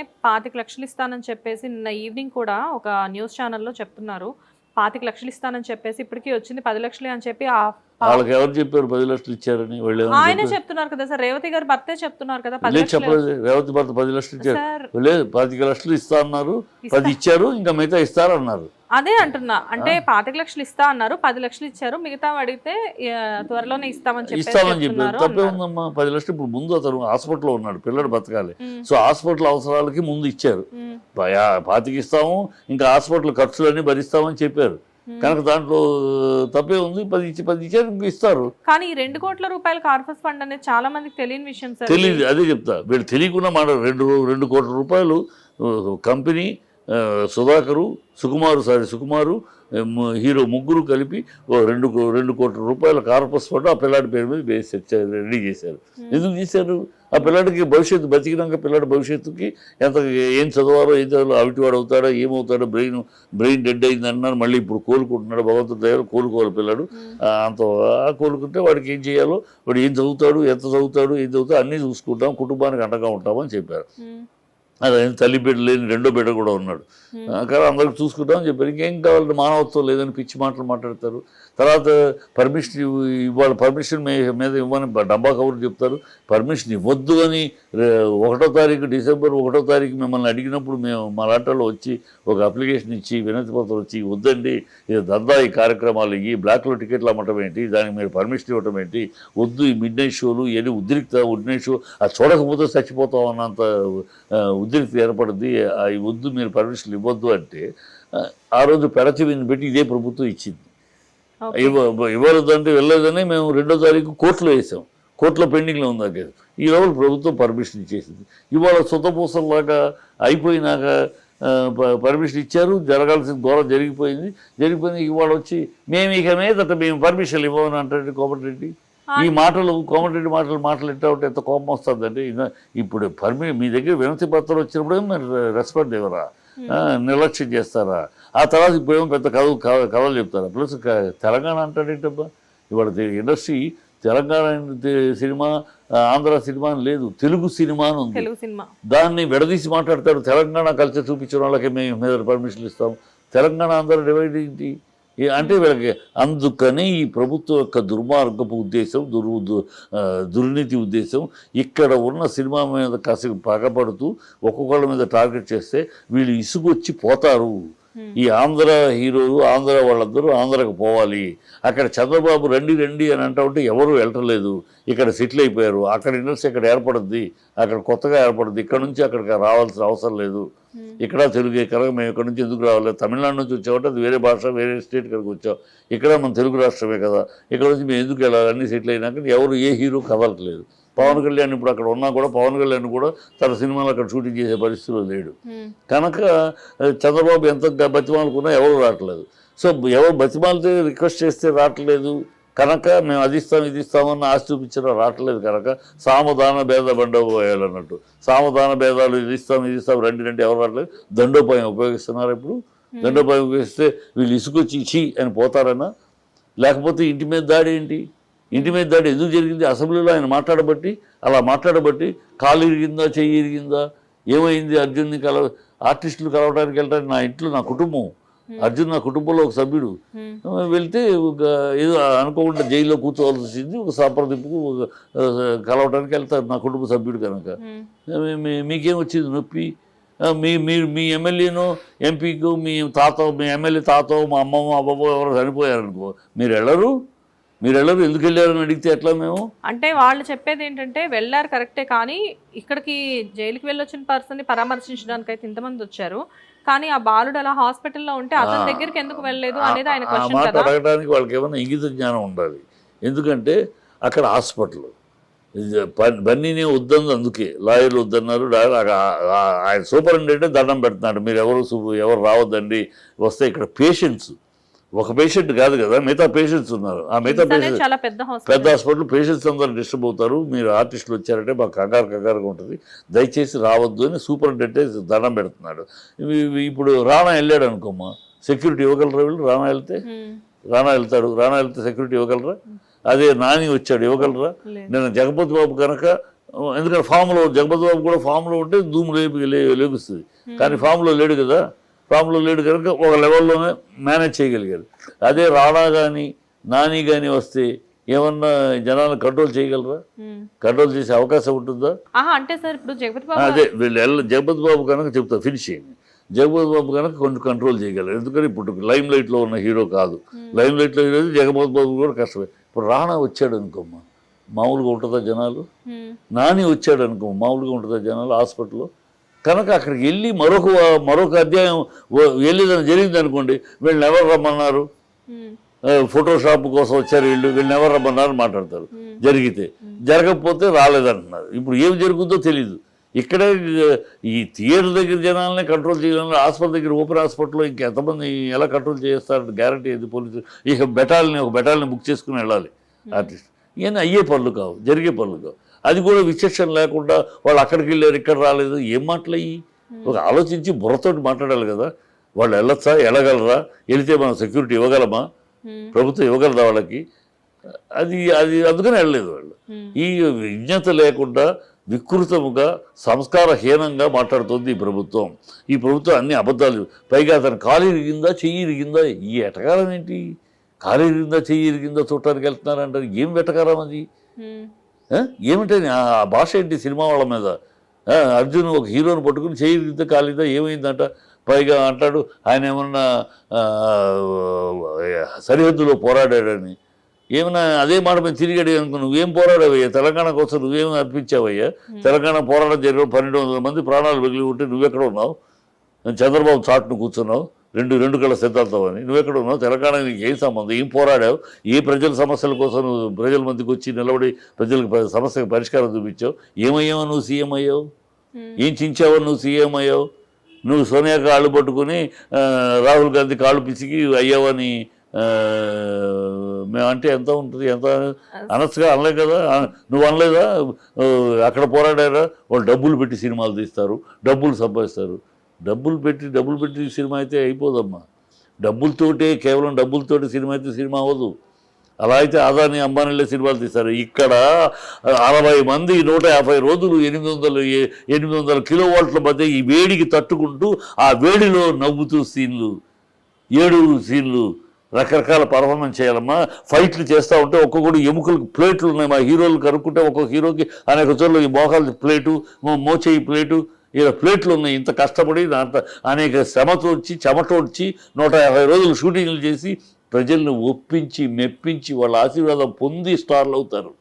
25 లక్షలు ఇస్తానని చెప్పేసి నిన్న ఈవినింగ్ కూడా ఒక న్యూస్ ఛానల్లో చెప్తున్నారు. 25 లక్షలు ఇస్తానని చెప్పేసి ఇప్పటికి వచ్చింది 10 లక్షలే అని చెప్పి వాళ్ళకి ఎవరు చెప్పారు 10 లక్షలు ఇచ్చారని? వాళ్ళు ఆయనే చెప్తున్నారు కదా సార్, రేవతి గారి భర్తే చెప్తున్నారు కదా 10 లక్షలు. చెప్పలేదు, రేవతి భర్త 10 లక్షలు ఇచ్చారు లేదు, 25 లక్షలు ఇస్తా అన్నారు, 10 ఇచ్చారు, ఇంకా మిగతా ఇస్తారన్నారు. అదే అంటున్నా, అంటే 25 లక్షలు ఇస్తా అన్నారు, 10 లక్షలు ఇచ్చారు, మిగతా అడిగితే త్వరలోనే ఇస్తామని చెప్పారు. తప్పే ఉందమ్మా, 10 లక్షలు ఇప్పుడు ముందు అతను హాస్పిటల్లో ఉన్నాడు, పిల్లడు బతకాలి, సో హాస్పిటల్ అవసరాలకి ముందు ఇచ్చారు. 25 ఇస్తాము, ఇంకా హాస్పిటల్ ఖర్చులన్నీ భరిస్తామని చెప్పారు కనుక దాంట్లో తప్పే ఉంది. 10 ఇచ్చారు, ఇంక ఇస్తారు. కానీ 2 కోట్ల రూపాయల కార్పస్ ఫండ్ అనేది చాలా మందికి తెలియని విషయం సార్. తెలియదు, అదే చెప్తా, వీళ్ళు తెలియకుండా మాట 2 కోట్ల రూపాయలు కంపెనీ, సుధాకరు, సుకుమారు, హీరో ముగ్గురు కలిపి 2 కోట్ల రూపాయల కార్పస్ ఫండ్ ఆ పిల్లాడి పేరు మీద రెడీ చేశారు. ఎందుకు చేశారు? ఆ పిల్లాడికి భవిష్యత్తు, బతికినాక పిల్లాడి భవిష్యత్తుకి ఏం చదవాలో, ఏం చదవాలో, అవిటివాడు అవుతాడో, ఏమవుతాడో, బ్రెయిన్ డెడ్ అయింది అన్నారు, మళ్ళీ ఇప్పుడు కోలుకుంటున్నాడు, భగవంతుడి దగ్గర కోలుకోవాలి పిల్లాడు. అంత కోలుకుంటే వాడికి ఏం చేయాలో, వాడు ఏం చదువుతాడు, ఎంత చదువుతాడు, ఏం చదువుతాడు అన్నీ చూసుకుంటాం, కుటుంబానికి అండగా ఉంటామని చెప్పారు. అదే తల్లి బిడ్డ లేని 2వ బిడ్డ కూడా ఉన్నాడు, కానీ అందరికి చూసుకుంటామని చెప్పారు. ఇంకేం కావాలంటే మానవత్వం లేదని పిచ్చి మాటలు మాట్లాడతారు. తర్వాత పర్మిషన్ ఇవాళ పర్మిషన్ మీద ఇవ్వని డబ్బా కబుర్లు చెప్తారు. పర్మిషన్ ఇవ్వద్దు అని 1వ తారీఖు డిసెంబర్ 1వ తారీఖు మిమ్మల్ని అడిగినప్పుడు మేము మా లాంటలో వచ్చి ఒక అప్లికేషన్ ఇచ్చి వినతి పత్రం వచ్చి, వద్దండి ఇది దందా, ఈ కార్యక్రమాలు ఇవి, బ్లాక్లో టికెట్లు అమ్మటం ఏంటి, దానికి మీరు పర్మిషన్ ఇవ్వటం ఏంటి, వద్దు ఈ మిడ్ నైట్ షోలు ఇవన్నీ మిడ్ నైట్ షో అది చూడకపోతే చచ్చిపోతాం అన్నంత ఉద్రిక్తి ఏర్పడింది, అవి వద్దు, మీరు పర్మిషన్లు ఇవ్వద్దు అంటే ఆ రోజు పెడచెవిని పెట్టి ఇదే ప్రభుత్వం ఇచ్చింది. ఇవ్వలేదంటే వెళ్ళలేదని మేము 2వ తారీఖు కోర్టులో వేసాం, కోర్టులో పెండింగ్లో ఉంది అది. ఈ రోజు ప్రభుత్వం పర్మిషన్ ఇచ్చేసింది. ఇవాళ సొంతపూసల్లాగా అయిపోయినాక పర్మిషన్ ఇచ్చారు, జరగాల్సిన ఘోరం జరిగిపోయింది. ఇవాళ వచ్చి మేము ఇక మీదట మేము పర్మిషన్లు ఇవ్వమని అంటే కోమటిరెడ్డి ఈ మాటలు, కోమటిరెడ్డి మాటలు ఎట్లా ఉంటే ఎంత కోపం వస్తుందంటే, ఇప్పుడు మీ దగ్గర వినతి పత్రం వచ్చినప్పుడు మీరు రెస్పాండ్ ఇవ్వరా, నిర్లక్ష్యం చేస్తారా? ఆ తర్వాత ఇప్పుడేమో పెద్ద కథలు చెప్తారా? ప్లస్ తెలంగాణ అంటాడేంటబ్బా, ఇవాళ industry Telangana cinema, Andhra cinema లేదు, తెలుగు సినిమా అని ఉంది. దాన్ని విడదీసి మాట్లాడతాడు. తెలంగాణ కల్చర్ చూపించిన వాళ్ళకి మేము మీద పర్మిషన్లు ఇస్తాం, తెలంగాణ ఆంధ్ర డివైడ్ ఏంటి అంటే వీళ్ళకి. అందుకని ఈ ప్రభుత్వం యొక్క దుర్మార్గపు ఉద్దేశం, దుర్నీతి ఉద్దేశం, ఇక్కడ ఉన్న సినిమా మీద కాసేపు పగపడుతూ ఒక్కొక్కళ్ళ మీద టార్గెట్ చేస్తే వీళ్ళు ఇసుగొచ్చి పోతారు. ఈ ఆంధ్ర హీరోలు, ఆంధ్ర వాళ్ళందరూ ఆంధ్రకు పోవాలి, అక్కడ చంద్రబాబు రండి అని అంటూ ఉంటే ఎవరు వెళ్ళలేదు, ఇక్కడ సెటిల్ అయిపోయారు, అక్కడ ఇండస్ట్రీ ఇక్కడ ఏర్పడుద్ది, అక్కడ కొత్తగా ఏర్పడుద్ది, ఇక్కడ నుంచి అక్కడికి రావాల్సిన అవసరం లేదు, ఇక్కడ తెలుగు, ఇక్కడ మేము ఇక్కడ నుంచి ఎందుకు రావాలి, తమిళనాడు నుంచి వచ్చామంటే అది వేరే భాష, వేరే స్టేట్ ఇక్కడికి వచ్చాం, ఇక్కడ మన తెలుగు రాష్ట్రమే కదా, ఇక్కడ నుంచి మేము ఎందుకు వెళ్ళాలి, అన్నీ సెటిల్ అయినాక ఎవరు ఏ హీరో కదలట్లేదు. పవన్ కళ్యాణ్ ఇప్పుడు అక్కడ ఉన్నా కూడా, పవన్ కళ్యాణ్ కూడా తన సినిమాలు అక్కడ షూటింగ్ చేసే పరిస్థితిలో లేడు కనుక చంద్రబాబు ఎంత బతిమాలకున్నా ఎవరు రావట్లేదు. సో ఎవరు బతిమాలితే రిక్వెస్ట్ చేస్తే రావట్లేదు కనుక మేము అది ఇస్తాం ఇది ఇస్తామని ఆశ చూపించినా రావట్లేదు కనుక సామధాన భేద బండోపాయాలు అన్నట్టు, సామధాన భేదాలు ఇది ఇస్తాం రండి ఎవరు రావట్లేదు. దండోపాయం ఉపయోగిస్తున్నారు. ఇప్పుడు దండోపాయం ఉపయోగిస్తే వీళ్ళు ఇసుకొచ్చి ఇచ్చి అని పోతారన్నా, లేకపోతే ఇంటి మీద దాడి ఏంటి, ఇంటి మీద దాడి ఎందుకు జరిగింది? అసెంబ్లీలో ఆయన అలా మాట్లాడబట్టి కాలు ఇరిగిందా, చెయ్యి ఇరిగిందా, ఏమైంది? అర్జున్ని ఆర్టిస్టులు కలవడానికి వెళ్ళడానికి నా ఇంట్లో నా కుటుంబం, అర్జున్ నా కుటుంబంలో ఒక సభ్యుడు, వెళ్తే ఏదో అనుకోకుండా జైల్లో కూర్చోవాల్సి వచ్చింది, ఒక సంప్రదింపుకు కలవడానికి వెళ్తారు నా కుటుంబ సభ్యుడు కనుక. మీకేం వచ్చింది నొప్పి? మీ ఎమ్మెల్యేనో ఎంపీకో మీ ఎమ్మెల్యే తాతో మా అమ్మమ్మ అబ్బమ్మో ఎవరో చనిపోయారనుకో, మీరు వెళ్ళరు ఎందుకు వెళ్ళారని అడిగితే ఎట్లా? మేము అంటే వాళ్ళు చెప్పేది ఏంటంటే వెళ్ళారు కరెక్టే, కానీ ఇక్కడికి జైలుకి వెళ్ళొచ్చిన పర్సన్ని పరామర్శించడానికి అయితే ఇంతమంది వచ్చారు, కానీ ఆ బాలుడు అలా హాస్పిటల్లో ఉంటే అతని దగ్గరికి ఎందుకు వెళ్ళలేదు అనేది ఆయన క్వశ్చన్ కదా. అడగడానికి వాళ్ళకి ఏమైనా ఇంగిత జ్ఞానం ఉండాలి. ఎందుకంటే అక్కడ హాస్పిటల్ బన్నీనే వద్దంది, అందుకే లాయర్లు వద్దన్నారు. ఆయన సూపరింటెండెంట్ దండం పెడుతున్నాడు, మీరు ఎవరు రావద్దండి, వస్తే ఇక్కడ పేషెంట్స్, ఒక పేషెంట్ కాదు కదా, మిగతా పేషెంట్స్ ఉన్నారు. ఆ మిగతా పేషెంట్స్ పెద్ద హాస్పిటల్, పేషెంట్స్ అందరూ డిస్టర్బ్ అవుతారు, మీరు ఆర్టిస్టులు వచ్చారంటే మాకు కంగారుగా ఉంటుంది, దయచేసి రావద్దు అని సూపరింటెండెంట్ దండం పెడుతున్నాడు. ఇప్పుడు రాణా వెళ్ళాడు అనుకోమ్మా, సెక్యూరిటీ ఇవ్వగలరా వీళ్ళు? రాణా వెళ్తే సెక్యూరిటీ ఇవ్వగలరా? అదే నాని వచ్చాడు, ఇవ్వగలరా? నేను జగపతి బాబు కనుక ఎందుకంటే ఫామ్లో జగపతి బాబు కూడా ఫామ్లో ఉంటే ధూమ్ లేపిస్తుంది, కానీ ఫామ్లో లేడు కదా. ఫామ్లో లేడు కనుక ఒక లెవెల్లోనే మేనేజ్ చేయగలిగారు. అదే రాణా కానీ నాని కానీ వస్తే ఏమన్నా జనాలను కంట్రోల్ చేయగలరా? కంట్రోల్ చేసే అవకాశం ఉంటుందా? అంటే సార్ ఇప్పుడు జగపతి బాబు అదే వీళ్ళు జగపతి బాబు కనుక చెప్తా ఫినిష్ చేయండి. జగపతి బాబు కనుక కొంచెం కంట్రోల్ చేయగలరు, ఎందుకంటే ఇప్పుడు లైమ్ లైట్లో ఉన్న హీరో కాదు. లైమ్ లైట్లో హీరో జగపతి బాబు కూడా కష్టమే. ఇప్పుడు రాణా వచ్చాడు అనుకోమ్మా, మామూలుగా ఉంటుందా జనాలు? నాని వచ్చాడు అనుకో, మామూలుగా ఉంటుందా జనాలు హాస్పిటల్లో? కనుక అక్కడికి వెళ్ళి మరొక అధ్యాయం వెళ్ళేదని జరిగింది అనుకోండి, వీళ్ళని ఎవరు రమ్మన్నారు, ఫోటోషాప్ కోసం వచ్చారు వీళ్ళని ఎవరు రమ్మన్నారు మాట్లాడతారు. జరిగితే జరగకపోతే రాలేదంటున్నారు. ఇప్పుడు ఏం జరుగుతుందో తెలీదు. ఇక్కడే ఈ థియేటర్ దగ్గర జనాలనే కంట్రోల్ చేయాలని హాస్పిటల్ దగ్గర ఓపెన్ హాస్పిటల్లో ఇంకెంతమంది ఎలా కంట్రోల్ చేస్తారంటే గ్యారంటీ ఏది పోలీసు. ఇక ఒక బెటాల్ని బుక్ చేసుకుని వెళ్ళాలి ఆర్టిస్ట్. ఇవన్నీ అయ్యే పనులు కావు, జరిగే పనులు కావు. అది కూడా విచక్షణ లేకుండా వాళ్ళు అక్కడికి వెళ్ళారు ఇక్కడ రాలేదు, ఏం మాటలయ్యి? ఒక ఆలోచించి బుర్రతోటి మాట్లాడాలి కదా. వాళ్ళు వెళ్ళొచ్చా, వెళ్ళగలరా, వెళితే మనం సెక్యూరిటీ ఇవ్వగలమా, ప్రభుత్వం ఇవ్వగలదా వాళ్ళకి? అది అది అందుకని వెళ్ళలేదు వాళ్ళు. ఈ విజ్ఞత లేకుండా వికృతముగా సంస్కారహీనంగా మాట్లాడుతుంది ఈ ప్రభుత్వం. ఈ ప్రభుత్వం అన్ని అబద్ధాలు. పైగా అతను కాలు ఇరిగిందా, చెయ్యి ఇరిగిందా, ఈ ఎటకారం ఏంటి? కాలు ఇరిగిందా, చెయ్యి ఇరిగిందా చూడటానికి వెళ్తున్నారంటారు. ఏం వెటకారం అది? ఏమిటని ఆ భాష ఏంటి సినిమా వాళ్ళ మీద? అర్జున్ ఒక హీరోని పట్టుకుని చెయ్యి ఇరిగితే కాలిందా ఏమైందంట. పైగా అంటాడు ఆయన ఏమన్నా సరిహద్దులో పోరాడాడని. ఏమన్నా అదే మాట మీద తిరిగాడు అనుకో, నువ్వేం పోరాడావయ్యా తెలంగాణ కోసం, నువ్వేమని అర్పించావయ్యా? తెలంగాణ పోరాటం జరిగిన 1200 మంది ప్రాణాలు మిగిలి ఉంటే నువ్వెక్కడ ఉన్నావు? చంద్రబాబు చాటును కూర్చున్నావు రెండు కళ్ళ సిద్ధాంతం అని. నువ్వెక్కడ ఉన్నావు? తెలంగాణ నీకు ఏం సంబంధం? ఏం పోరాడావు? ఏ ప్రజల సమస్యల కోసం నువ్వు ప్రజల మధ్యకి వచ్చి నిలబడి ప్రజలకు సమస్యకు పరిష్కారం చూపించావు? ఏమయ్యావు నువ్వు? సీఎం అయ్యావు? ఏం చించావు నువ్వు? సీఎం అయ్యావు? నువ్వు సోనియా కాళ్ళు పట్టుకుని రాహుల్ గాంధీ కాళ్ళు పిసికి అయ్యావని మేమంటే ఎంత ఉంటుంది? ఎంత అనొచ్చుగా, అనలే కదా. నువ్వు అనలేదా? అక్కడ పోరాడారా? వాళ్ళు డబ్బులు పెట్టి సినిమాలు తీస్తారు, డబ్బులు సంపాదిస్తారు. డబ్బులు పెట్టి సినిమా అయితే అయిపోదమ్మా. కేవలం డబ్బులతోటి సినిమా అయితే సినిమా అవ్వదు. అలా అయితే అదాని అంబానీలే సినిమాలు తీస్తారు. ఇక్కడ 60 మంది 150 రోజులు 800 కిలోవాట్ల మధ్య ఈ వేడికి తట్టుకుంటూ ఆ వేడిలో నవ్వుతూ సీన్లు, ఏడుగురు సీన్లు, రకరకాల పర్ఫార్మెన్స్ చేయాలమ్మా. ఫైట్లు చేస్తూ ఉంటే ఒక్కొక్కటి ఎముకలకు ప్లేట్లు ఉన్నాయి. మా హీరోలు కనుక్కుంటే ఒక్కొక్క హీరోకి అనేక చోట్ల ఈ మోకాలు ప్లేటు, మోచేయి ప్లేటు, ఇలా ప్లేట్లు ఉన్నాయి. ఇంత కష్టపడి దాంట్లో అనేక శ్రమతో వచ్చి చెమట వచ్చి 150 రోజులు షూటింగ్లు చేసి ప్రజలను ఒప్పించి మెప్పించి వాళ్ళ ఆశీర్వాదం పొంది స్టార్లు అవుతారు.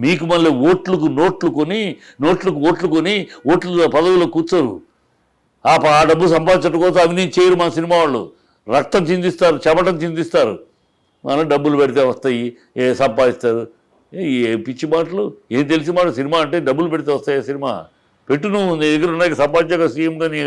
మీకు మళ్ళీ ఓట్లకు ఓట్లు కొని ఓట్ల పదవిలో కూర్చోరు. ఆ డబ్బు సంపాదించడం కోసం అవినీతి చేయరు మా సినిమా వాళ్ళు. రక్తం చిందిస్తారు, చెమటం చిందిస్తారు. మనం డబ్బులు పెడితే వస్తాయి, సంపాదిస్తారు. ఏ పిచ్చి మాటలు, ఏం తెలిసి మాట. సినిమా అంటే డబ్బులు పెడితే వస్తాయి. సినిమా పెట్టు, నువ్వు నీ దగ్గర ఉన్నాయి సంపాదించాక సీఎంగా నీ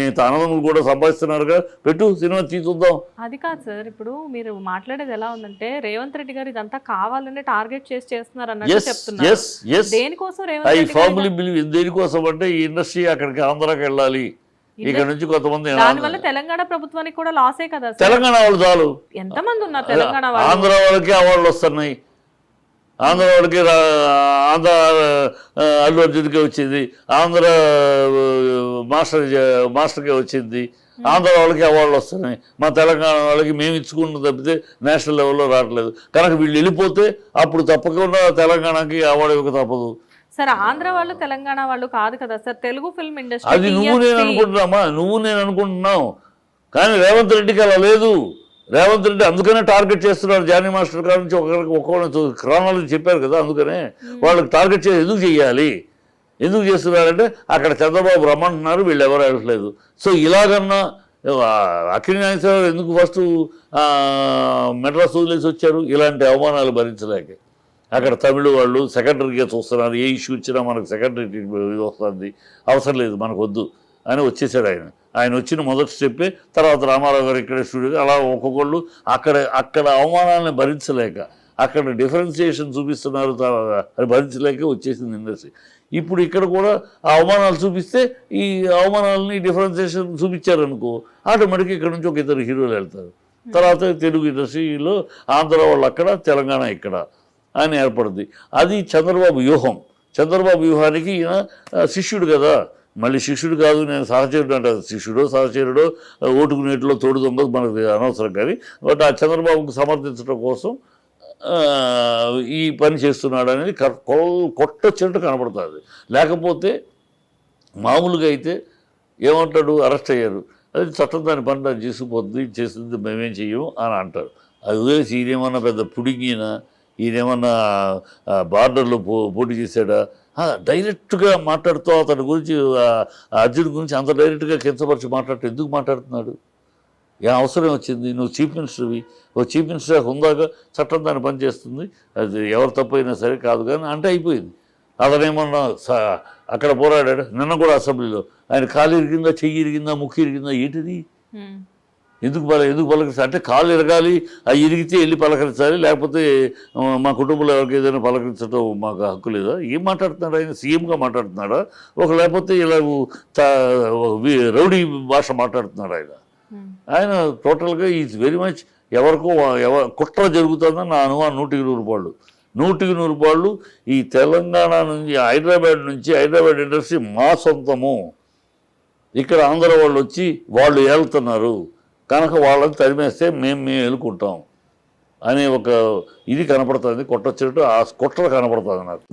అన్నదమ్ములు కూడా సంపాదిస్తున్నారుగా, పెట్టు, సినిమా తీసుకుందాం. అది కాదు సార్, ఇప్పుడు మీరు మాట్లాడేది ఎలా ఉందంటే రేవంత్ రెడ్డి గారు ఇదంతా కావాలనే టార్గెట్ చేస్తున్నారు అన్నట్టు చెప్తున్నారు. దేనికోసం రేవంత్ రెడ్డి దేనికోసం అంటే ఈ ఇండస్ట్రీ అక్కడికి ఆంధ్రాకి వెళ్ళాలి. ఇక్కడ నుంచి కొంతమంది దానివల్ల తెలంగాణ ప్రభుత్వానికి కూడా లాసే కదా. తెలంగాణ వాళ్ళు చాలు, ఎంతమంది ఉన్నారు తెలంగాణ వాళ్ళు? ఆంధ్ర వాళ్ళకి అవార్డులు వస్తున్నాయి. ఆంధ్ర వాళ్ళకి ఆంధ్ర అల్లు అర్జున్కే వచ్చింది, ఆంధ్ర మాస్టర్కే వచ్చింది. ఆంధ్ర వాళ్ళకి అవార్డులు వస్తున్నాయి. మా తెలంగాణ వాళ్ళకి మేము ఇచ్చుకున్న తప్పితే నేషనల్ లెవెల్లో రావట్లేదు. కనుక వీళ్ళు వెళ్ళిపోతే అప్పుడు తప్పకుండా తెలంగాణకి అవార్డు ఇవ్వక తప్పదు. సార్ ఆంధ్ర వాళ్ళు తెలంగాణ వాళ్ళు కాదు కదా సార్, తెలుగు ఫిల్మ్ ఇండస్ట్రీ. అది నువ్వు నేను అనుకుంటున్నావు, కానీ రేవంత్ రెడ్డికి అలా లేదు. రేవంత్ రెడ్డి అందుకనే టార్గెట్ చేస్తున్నారు. జానీ మాస్టర్ గారి నుంచి ఒక్కొక్క క్రానాలజీ చెప్పారు కదా, అందుకనే వాళ్ళకి టార్గెట్ చేసి ఎందుకు చేస్తున్నారంటే అక్కడ చంద్రబాబు రమ్మంటున్నారు, వీళ్ళు ఎవరు వెళ్ళట్లేదు. సో ఇలాగన్నా అఖిల నాగేశ్వరరావు ఎందుకు ఫస్ట్ మెడ్రాస్ వదిలేసి వచ్చారు? ఇలాంటి అవమానాలు భరించలేక. అక్కడ తమిళ వాళ్ళు సెకండరీగా చూస్తున్నారు, ఏ ఇష్యూ ఇచ్చినా మనకు సెకండరీ ఇది వస్తుంది, అవసరం లేదు మనకు వద్దు అని వచ్చేసాడు ఆయన వచ్చిన మొదటి స్టెప్పే. తర్వాత రామారావు గారు ఇక్కడ స్టూడియో, అలా ఒక్కొక్కళ్ళు అక్కడ అవమానాలను భరించలేక, అక్కడ డిఫరెన్సియేషన్ చూపిస్తున్నారు, అది భరించలేక వచ్చేసింది ఇండస్ట్రీ. ఇప్పుడు ఇక్కడ కూడా ఆ అవమానాలు చూపిస్తే ఈ అవమానాలని డిఫరెన్సియేషన్ చూపించారనుకో, ఆటోమేటిక్గా ఇక్కడ నుంచి ఒక ఇద్దరు హీరోలు వెళ్తారు. తర్వాత తెలుగు ఇండస్ట్రీలో ఆంధ్ర వాళ్ళు అక్కడ, తెలంగాణ ఇక్కడ అని ఏర్పడుతుంది. అది చంద్రబాబు వ్యూహం. చంద్రబాబు వ్యూహానికి ఈయన శిష్యుడు కదా, మళ్ళీ శిష్యుడు కాదు నేను సహచరుడు అంటారు, శిష్యుడో సహచరుడో ఓటుకు నీటిలో తోడు దొంగ మనకు అనవసరం. కానీ బట్ ఆ చంద్రబాబుకు సమర్థించడం కోసం ఈ పని చేస్తున్నాడు అనేది కొట్టొచ్చినట్టు కనపడుతుంది. లేకపోతే మామూలుగా అయితే ఏమంటాడు, అరెస్ట్ అయ్యారు, అది చట్టం దాని పని దాన్ని చేసుకుపోతుంది, చేస్తుంది, మేమేం చెయ్యము అని అంటారు. అది వదిలేసి ఈయనేమన్నా పెద్ద పుడింగినా, ఈయనేమన్నా బార్డర్లో పోటీ చేశాడా, డైరెక్ట్గా మాట్లాడుతూ అతని గురించి అర్జున్ గురించి అంత డైరెక్ట్గా కించపరిచి మాట్లాడుతూ ఎందుకు మాట్లాడుతున్నాడు? ఏ అవసరం వచ్చింది? నువ్వు చీఫ్ మినిస్టర్వి, ఓ చీఫ్ మినిస్టర్ ఉందాక చట్టం దాన్ని పనిచేస్తుంది, అది ఎవరు తప్పైనా సరే కాదు కానీ అంటే అయిపోయింది. అతనేమన్నా అక్కడ పోరాడాడు, నిన్న కూడా అసెంబ్లీలో ఆయన కాలు ఇరిగిందా, చెయ్యి ఇరిగిందా, ముక్కు ఇరిగిందా, ఏంటిది? ఎందుకు పలకరిస్తా అంటే కాళ్ళు ఇరగాలి, అవి ఇరిగితే వెళ్ళి పలకరించాలి, లేకపోతే మా కుటుంబంలో ఎవరికి ఏదైనా పలకరించడం మాకు హక్కు లేదా? ఏం మాట్లాడుతున్నాడు ఆయన? సీఎంగా మాట్లాడుతున్నాడా, లేకపోతే ఇలా రౌడీ భాష మాట్లాడుతున్నాడు ఆయన టోటల్గా ఈజ్ వెరీ మచ్ ఎవరికో కుట్ర జరుగుతుందని నా అనుమానం. 100% రూపాయలు ఈ తెలంగాణ నుంచి హైదరాబాద్ ఇండస్ట్రీ మా సొంతము, ఇక్కడ ఆంధ్ర వాళ్ళు వచ్చి వాళ్ళు ఏలుతున్నారు కనుక వాళ్ళని తరిమేస్తే మేము ఏలుకుంటాం అనే ఒక ఇది కనపడుతుంది, కొట్టొచ్చినట్టు ఆ కుట్ర కనపడుతుంది నాకు.